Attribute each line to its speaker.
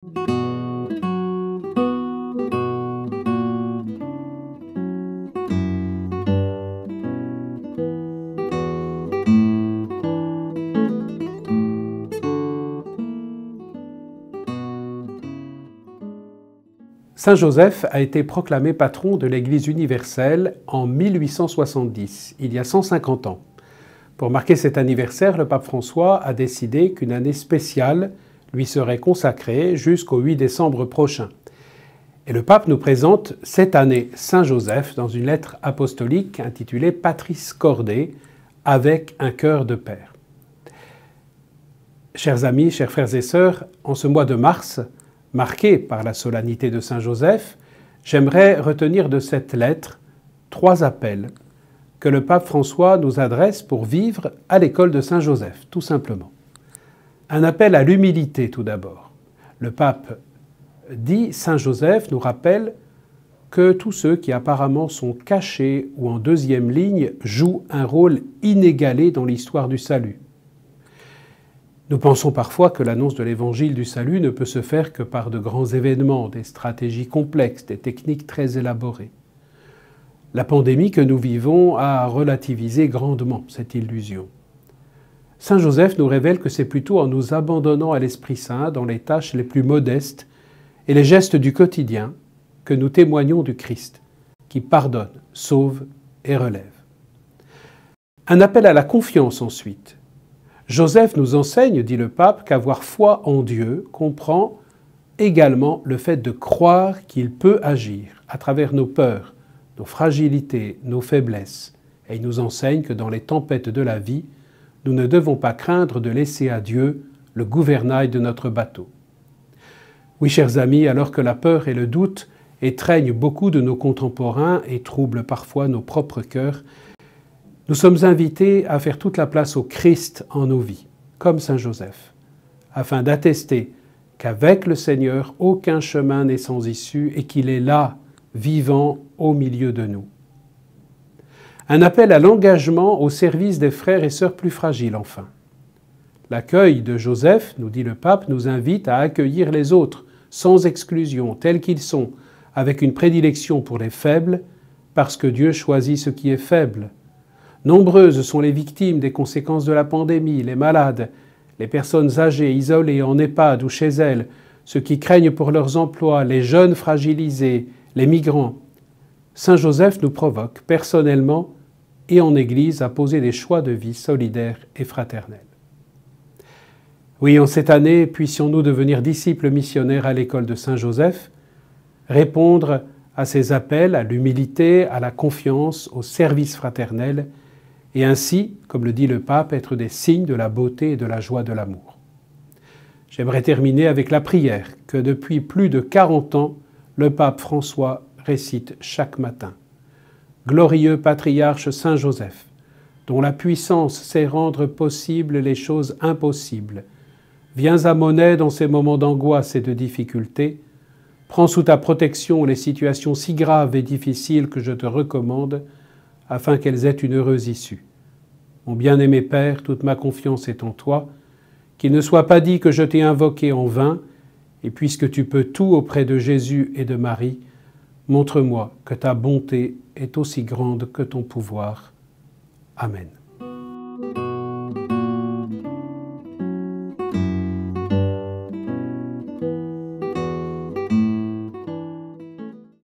Speaker 1: Saint Joseph a été proclamé patron de l'Église universelle en 1870, il y a 150 ans. Pour marquer cet anniversaire, le pape François a décidé qu'une année spéciale lui serait consacrée jusqu'au 8 décembre prochain. Et le pape nous présente cette année Saint Joseph dans une lettre apostolique intitulée Patris Corde, avec un cœur de père. Chers amis, chers frères et sœurs, en ce mois de mars, marqué par la solennité de Saint Joseph, j'aimerais retenir de cette lettre 3 appels que le pape François nous adresse pour vivre à l'école de Saint Joseph, tout simplement. Un appel à l'humilité tout d'abord. Le pape dit, Saint Joseph nous rappelle que tous ceux qui apparemment sont cachés ou en deuxième ligne jouent un rôle inégalé dans l'histoire du salut. Nous pensons parfois que l'annonce de l'évangile du salut ne peut se faire que par de grands événements, des stratégies complexes, des techniques très élaborées. La pandémie que nous vivons a relativisé grandement cette illusion. Saint Joseph nous révèle que c'est plutôt en nous abandonnant à l'Esprit Saint dans les tâches les plus modestes et les gestes du quotidien que nous témoignons du Christ, qui pardonne, sauve et relève. Un appel à la confiance ensuite. Joseph nous enseigne, dit le pape, qu'avoir foi en Dieu comprend également le fait de croire qu'il peut agir à travers nos peurs, nos fragilités, nos faiblesses. Et il nous enseigne que dans les tempêtes de la vie, nous ne devons pas craindre de laisser à Dieu le gouvernail de notre bateau. Oui, chers amis, alors que la peur et le doute étreignent beaucoup de nos contemporains et troublent parfois nos propres cœurs, nous sommes invités à faire toute la place au Christ en nos vies, comme Saint Joseph, afin d'attester qu'avec le Seigneur, aucun chemin n'est sans issue et qu'il est là, vivant au milieu de nous. Un appel à l'engagement au service des frères et sœurs plus fragiles, enfin. L'accueil de Joseph, nous dit le pape, nous invite à accueillir les autres, sans exclusion, tels qu'ils sont, avec une prédilection pour les faibles, parce que Dieu choisit ce qui est faible. Nombreuses sont les victimes des conséquences de la pandémie, les malades, les personnes âgées, isolées en EHPAD ou chez elles, ceux qui craignent pour leurs emplois, les jeunes fragilisés, les migrants. Saint Joseph nous provoque personnellement et en Église à poser des choix de vie solidaires et fraternels. Oui, en cette année, puissions-nous devenir disciples missionnaires à l'école de Saint Joseph, répondre à ces appels, à l'humilité, à la confiance, au service fraternel, et ainsi, comme le dit le pape, être des signes de la beauté et de la joie de l'amour. J'aimerais terminer avec la prière que depuis plus de 40 ans, le pape François récite chaque matin. Glorieux patriarche Saint Joseph, dont la puissance sait rendre possibles les choses impossibles, viens à mon aide en ces moments d'angoisse et de difficulté, prends sous ta protection les situations si graves et difficiles que je te recommande, afin qu'elles aient une heureuse issue. Mon bien-aimé Père, toute ma confiance est en toi, qu'il ne soit pas dit que je t'ai invoqué en vain, et puisque tu peux tout auprès de Jésus et de Marie, montre-moi que ta bonté est aussi grande que ton pouvoir. Amen.